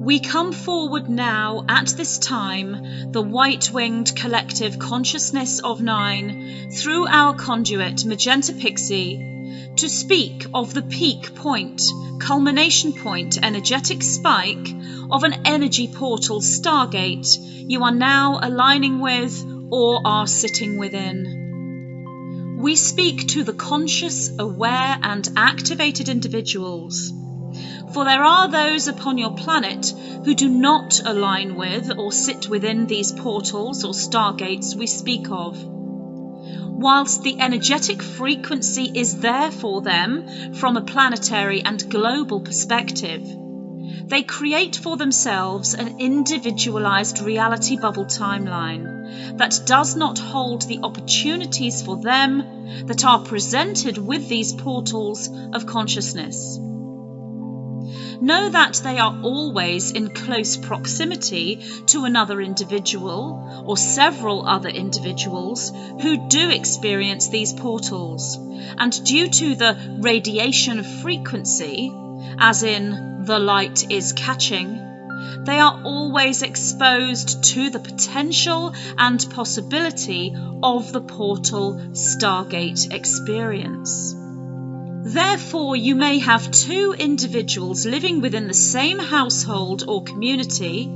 We come forward now at this time, the white-winged collective consciousness of 9, through our conduit Magenta Pixie, to speak of the peak point, culmination point, energetic spike of an energy portal Stargate you are now aligning with or are sitting within. We speak to the conscious, aware and activated individuals. For there are those upon your planet who do not align with or sit within these portals or stargates we speak of. Whilst the energetic frequency is there for them from a planetary and global perspective, they create for themselves an individualized reality bubble timeline that does not hold the opportunities for them that are presented with these portals of consciousness. Know that they are always in close proximity to another individual or several other individuals who do experience these portals, and due to the radiation frequency, as in the light is catching, they are always exposed to the potential and possibility of the portal Stargate experience. Therefore, you may have 2 individuals living within the same household or community.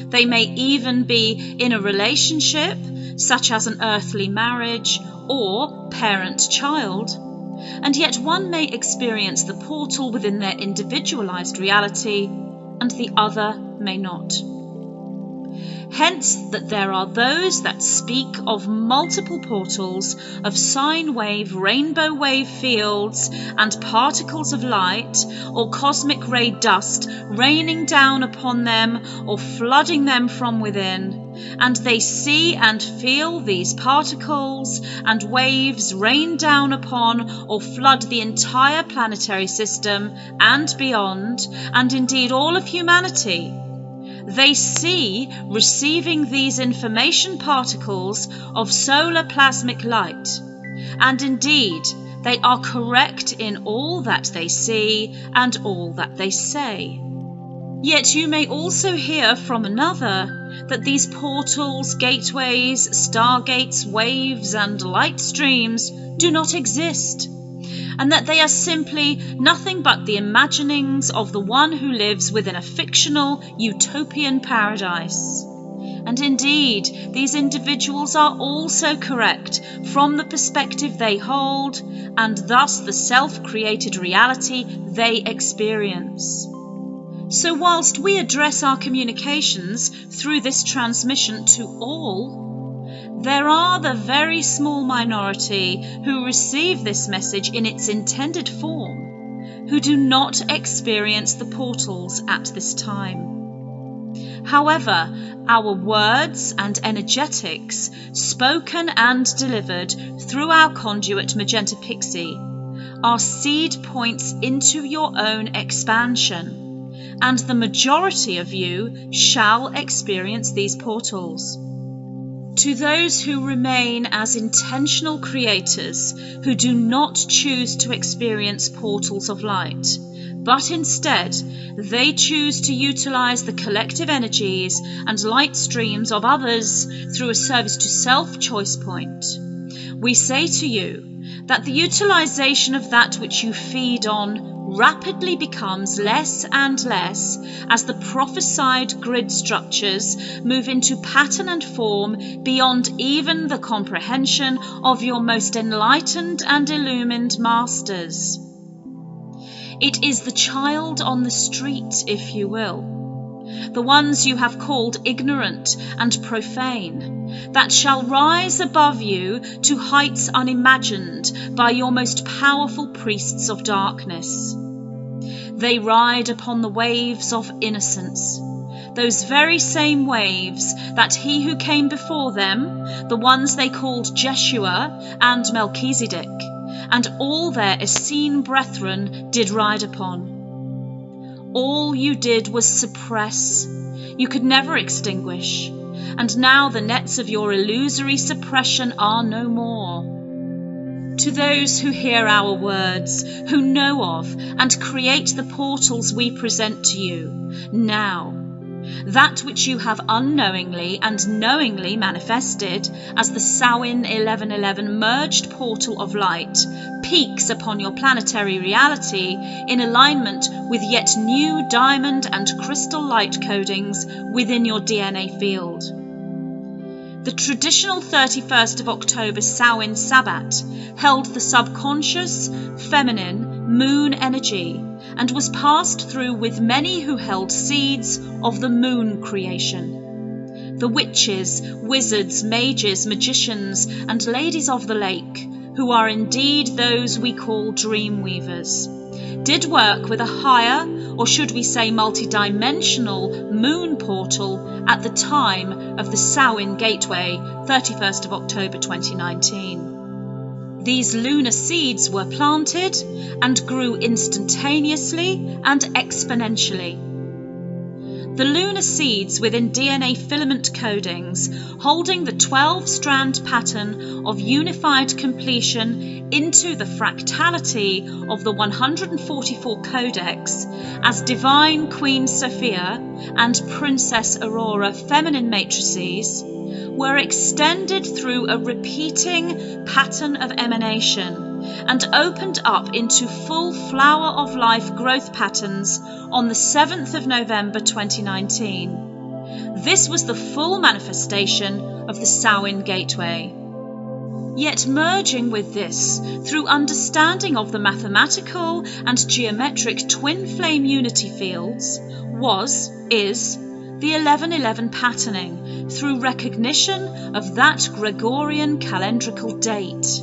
They may even be in a relationship, such as an earthly marriage or parent-child, and yet one may experience the portal within their individualized reality, and the other may not. Hence that there are those that speak of multiple portals of sine wave, rainbow wave fields and particles of light or cosmic ray dust raining down upon them or flooding them from within, and they see and feel these particles and waves rain down upon or flood the entire planetary system and beyond, and indeed all of humanity. They see receiving these information particles of solar plasmic light, and indeed they are correct in all that they see and all that they say. Yet you may also hear from another that these portals, gateways, stargates, waves and light streams do not exist, and that they are simply nothing but the imaginings of the one who lives within a fictional utopian paradise. And indeed, these individuals are also correct from the perspective they hold, and thus the self-created reality they experience. So whilst we address our communications through this transmission to all, there are the very small minority who receive this message in its intended form, who do not experience the portals at this time. However, our words and energetics, spoken and delivered through our conduit Magenta Pixie, are seed points into your own expansion, and the majority of you shall experience these portals. To those who remain as intentional creators, who do not choose to experience portals of light, but instead they choose to utilize the collective energies and light streams of others through a service to self choice point, we say to you that the utilization of that which you feed on rapidly becomes less and less as the prophesied grid structures move into pattern and form beyond even the comprehension of your most enlightened and illumined masters. It is the child on the street, if you will, the ones you have called ignorant and profane, that shall rise above you to heights unimagined by your most powerful priests of darkness. They ride upon the waves of innocence, those very same waves that he who came before them, the ones they called Jeshua and Melchizedek, and all their Essene brethren did ride upon. All you did was suppress. You could never extinguish, and now the nets of your illusory suppression are no more. To those who hear our words, who know of and create the portals we present to you, now, That which you have unknowingly and knowingly manifested as the Samhain 1111 merged portal of light peaks upon your planetary reality in alignment with yet new diamond and crystal light codings within your DNA field. The traditional 31st of October Samhain Sabbat held the subconscious, feminine, moon energy and was passed through with many who held seeds of the moon creation. The witches, wizards, mages, magicians, and ladies of the lake, who are indeed those we call dream weavers, did work with a higher, or should we say multi-dimensional, moon portal at the time of the Samhain Gateway, 31st of October 2019. These lunar seeds were planted and grew instantaneously and exponentially. The lunar seeds within DNA filament codings holding the 12-strand pattern of unified completion into the fractality of the 144 codex as Divine Queen Sophia and Princess Aurora feminine matrices were extended through a repeating pattern of emanation and opened up into full flower of life growth patterns on the 7th of November 2019. This was the full manifestation of the Samhain Gateway. Yet merging with this through understanding of the mathematical and geometric twin flame unity fields is the 1111 patterning through recognition of that Gregorian calendrical date.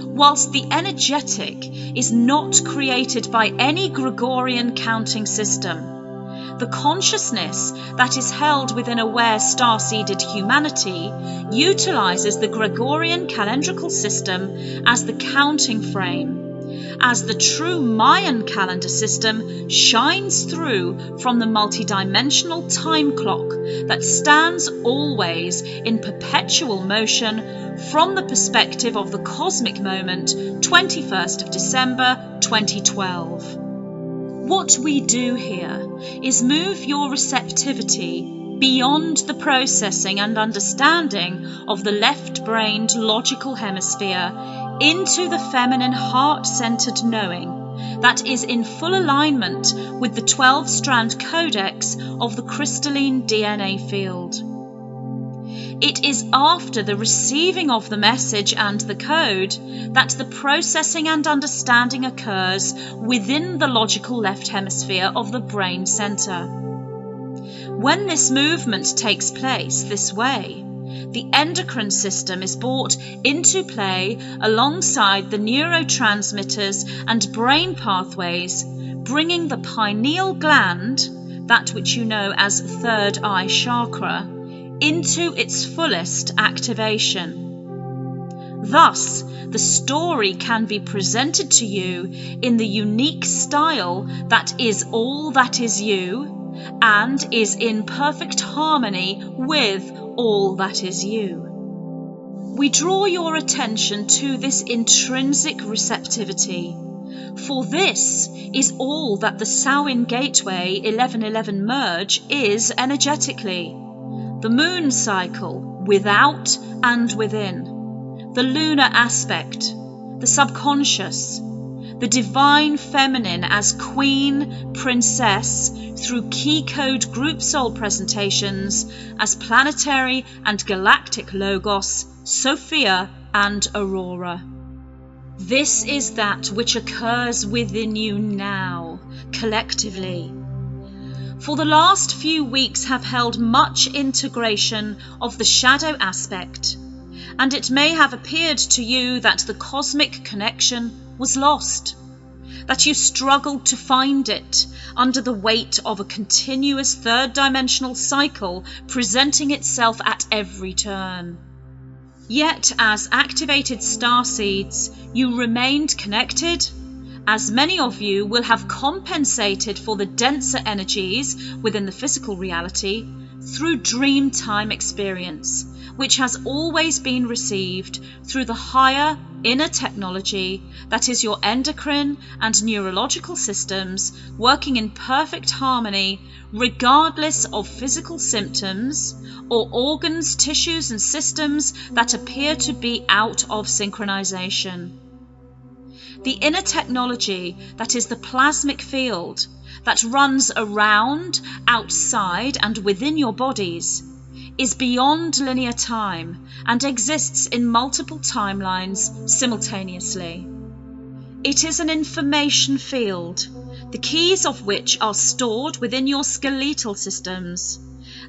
Whilst the energetic is not created by any Gregorian counting system, the consciousness that is held within aware star-seeded humanity utilizes the Gregorian calendrical system as the counting frame, as the true Mayan calendar system shines through from the multidimensional time clock that stands always in perpetual motion from the perspective of the cosmic moment, 21st of December 2012. What we do here is move your receptivity beyond the processing and understanding of the left-brained logical hemisphere into the feminine heart-centered knowing that is in full alignment with the 12-strand codex of the crystalline DNA field. It is after the receiving of the message and the code that the processing and understanding occurs within the logical left hemisphere of the brain center. When this movement takes place this way, the endocrine system is brought into play alongside the neurotransmitters and brain pathways, bringing the pineal gland, that which you know as third eye chakra, into its fullest activation. Thus, the story can be presented to you in the unique style that is all that is you and is in perfect harmony with all that is you. We draw your attention to this intrinsic receptivity, for this is all that the Samhain Gateway 1111 merge is energetically. The moon cycle, without and within, the lunar aspect, the subconscious, the divine feminine as queen, princess, through Keycode group soul presentations as planetary and galactic logos, Sophia and Aurora. This is that which occurs within you now, collectively. For the last few weeks have held much integration of the shadow aspect, and it may have appeared to you that the cosmic connection was lost, that you struggled to find it under the weight of a continuous third-dimensional cycle presenting itself at every turn. Yet, as activated starseeds, you remained connected, as many of you will have compensated for the denser energies within the physical reality through dream time experience, which has always been received through the higher inner technology that is your endocrine and neurological systems working in perfect harmony regardless of physical symptoms or organs, tissues and systems that appear to be out of synchronization. The inner technology that is the plasmic field that runs around, outside and within your bodies is beyond linear time and exists in multiple timelines simultaneously. It is an information field, the keys of which are stored within your skeletal systems,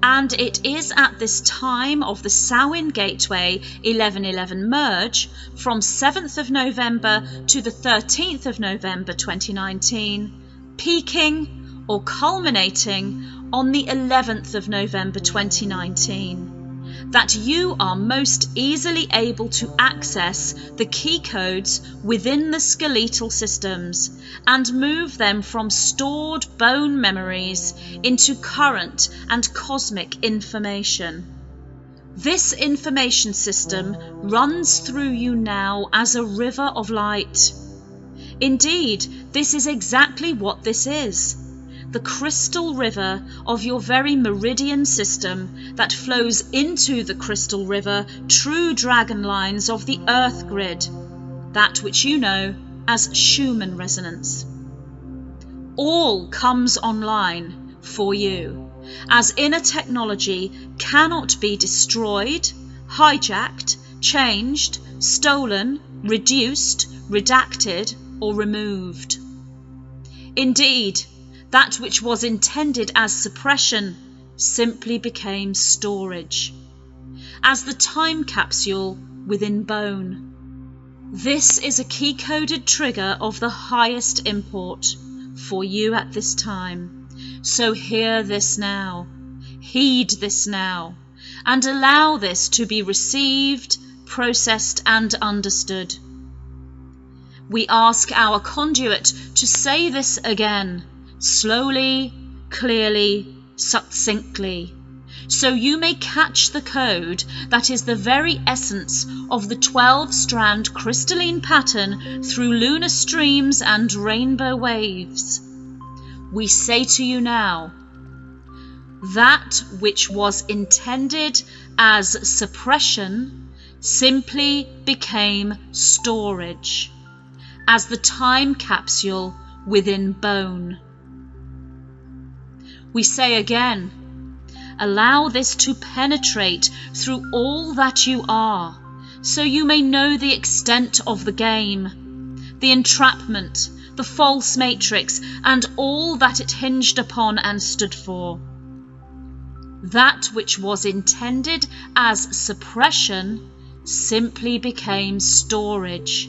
and it is at this time of the Samhain Gateway 1111 merge from 7th of November to the 13th of November 2019, peaking or culminating on the 11th of November 2019, that you are most easily able to access the keycodes within the skeletal systems and move them from stored bone memories into current and cosmic information. This information system runs through you now as a river of light. Indeed, this is exactly what this is. The crystal river of your very meridian system that flows into the crystal river true dragon lines of the earth grid, that which you know as Schumann resonance. All comes online for you, as inner technology cannot be destroyed, hijacked, changed, stolen, reduced, redacted, or removed. Indeed, that which was intended as suppression simply became storage, as the time capsule within bone. This is a key-coded trigger of the highest import for you at this time. So hear this now, heed this now, and allow this to be received, processed, and understood. We ask our conduit to say this again, slowly, clearly, succinctly, so you may catch the code that is the very essence of the 12-strand crystalline pattern through lunar streams and rainbow waves. We say to you now, that which was intended as suppression simply became storage, as the time capsule within bone. We say again, allow this to penetrate through all that you are, so you may know the extent of the game, the entrapment, the false matrix, and all that it hinged upon and stood for. That which was intended as suppression simply became storage,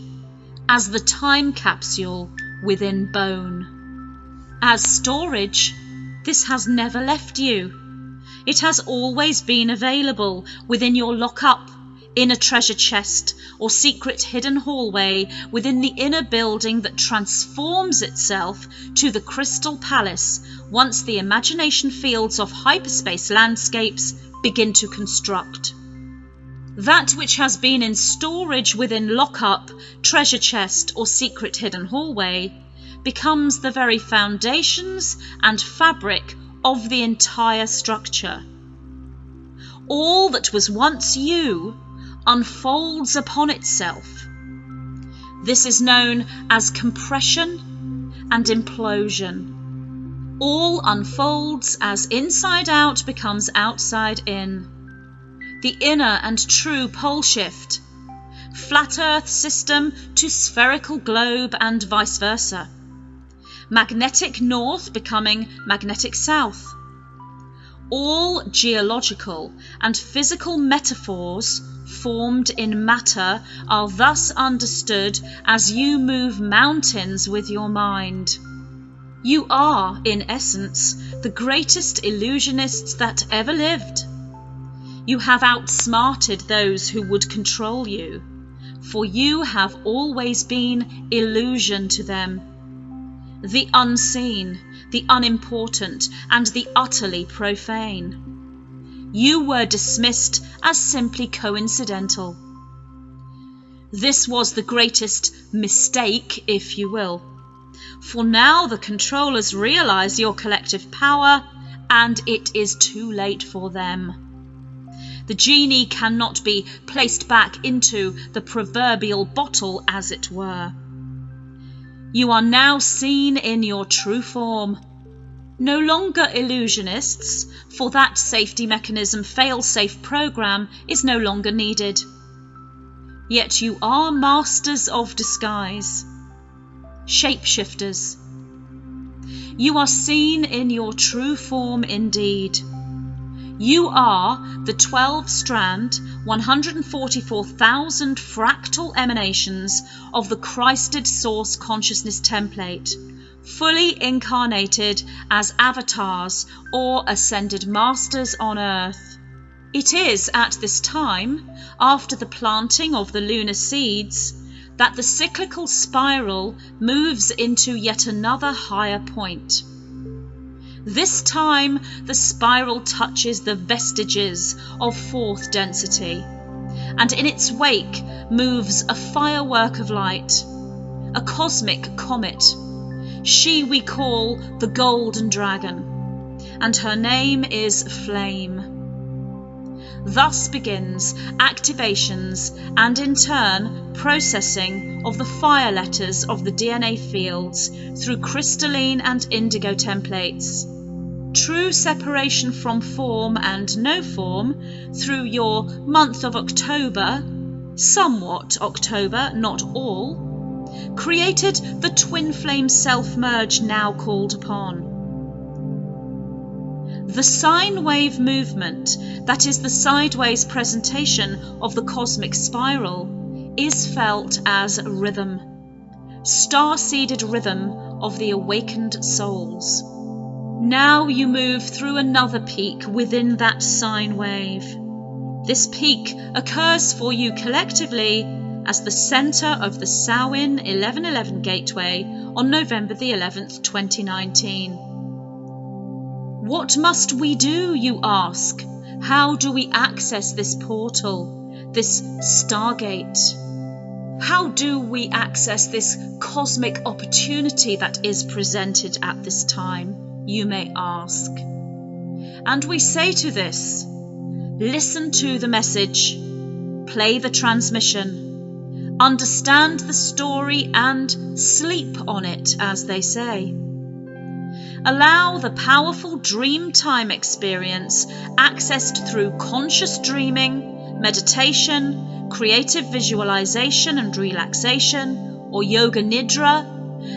as the time capsule within bone. As storage, this has never left you. It has always been available within your lock-up, inner treasure chest, or secret hidden hallway within the inner building that transforms itself to the Crystal Palace once the imagination fields of hyperspace landscapes begin to construct. That which has been in storage within lock-up, treasure chest, or secret hidden hallway becomes the very foundations and fabric of the entire structure. All that was once you unfolds upon itself. This is known as compression and implosion. All unfolds as inside out becomes outside in. The inner and true pole shift. Flat Earth system to spherical globe and vice versa. Magnetic north becoming magnetic south. All geological and physical metaphors formed in matter are thus understood as you move mountains with your mind. You are, in essence, the greatest illusionists that ever lived. You have outsmarted those who would control you, for you have always been illusion to them. The unseen, the unimportant, and the utterly profane. You were dismissed as simply coincidental. This was the greatest mistake, if you will. For now the controllers realize your collective power, and it is too late for them. The genie cannot be placed back into the proverbial bottle, as it were. You are now seen in your true form. No longer illusionists, for that safety mechanism fail-safe program is no longer needed. Yet you are masters of disguise, shapeshifters. You are seen in your true form indeed. You are the 12-strand, 144,000 fractal emanations of the Christed Source Consciousness template, fully incarnated as avatars or ascended masters on Earth. It is at this time, after the planting of the lunar seeds, that the cyclical spiral moves into yet another higher point. This time, the spiral touches the vestiges of fourth density, and in its wake moves a firework of light, a cosmic comet. She we call the Golden Dragon, and her name is Flame. Thus begins activations and in turn processing of the fire letters of the DNA fields through crystalline and indigo templates. True separation from form and no form through your month of October, somewhat October, not all, created the twin flame self-merge now called upon. The sine wave movement, that is the sideways presentation of the cosmic spiral, is felt as rhythm, star-seeded rhythm of the awakened souls. Now you move through another peak within that sine wave. This peak occurs for you collectively as the centre of the Samhain 1111 gateway on November the 11th, 2019. What must we do, you ask? How do we access this portal, this Stargate? How do we access this cosmic opportunity that is presented at this time, you may ask? And we say to this, listen to the message, play the transmission, understand the story and sleep on it, as they say. Allow the powerful dream time experience accessed through conscious dreaming, meditation, creative visualization and relaxation, or yoga nidra.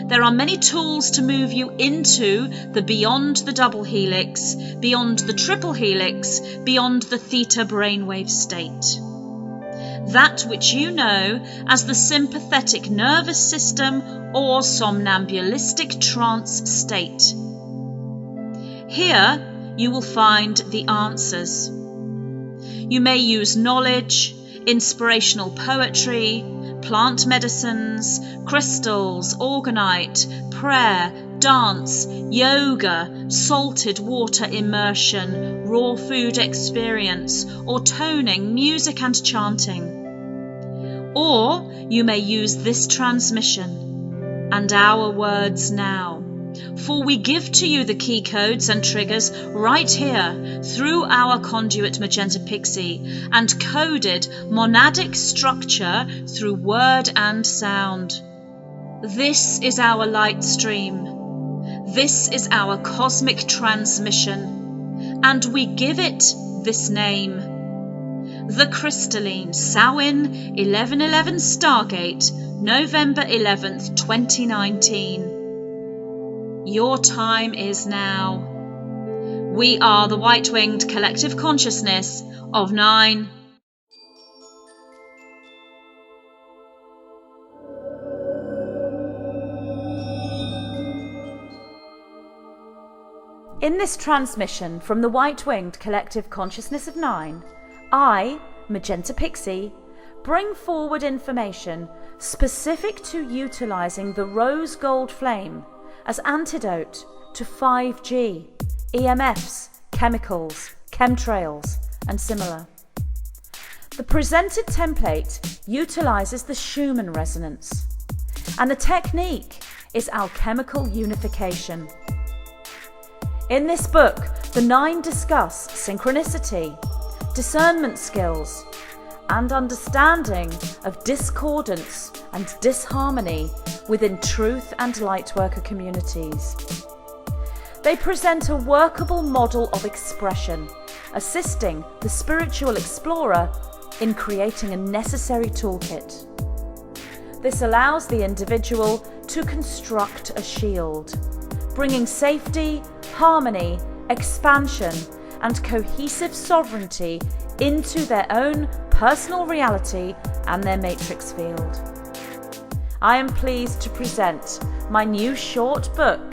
There are many tools to move you into the beyond the double helix, beyond the triple helix, beyond the theta brainwave state. That which you know as the sympathetic nervous system or somnambulistic trance state. Here you will find the answers. You may use knowledge, inspirational poetry, plant medicines, crystals, orgonite, prayer, dance, yoga, salted water immersion, raw food experience, or toning, music and chanting. Or you may use this transmission and our words now. For we give to you the key codes and triggers right here through our conduit Magenta Pixie and coded monadic structure through word and sound. This is our light stream. This is our cosmic transmission, and we give it this name. The Krystalline Samhain 1111 Stargate, November 11th, 2019. Your time is now. We are the white-winged collective consciousness of 9. In this transmission from the white-winged collective consciousness of 9, I, Magenta Pixie, bring forward information specific to utilising the rose gold flame as antidote to 5G, EMFs, chemicals, chemtrails, and similar. The presented template utilizes the Schumann resonance, and the technique is alchemical unification. In this book, the 9 discuss synchronicity, discernment skills, and understanding of discordance and disharmony within truth and lightworker communities. They present a workable model of expression, assisting the spiritual explorer in creating a necessary toolkit. This allows the individual to construct a shield, bringing safety, harmony, expansion, and cohesive sovereignty into their own personal reality and their matrix field. I am pleased to present my new short book,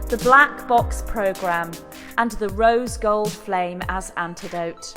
The Black Box Program and the Rose Gold Flame as Antidote.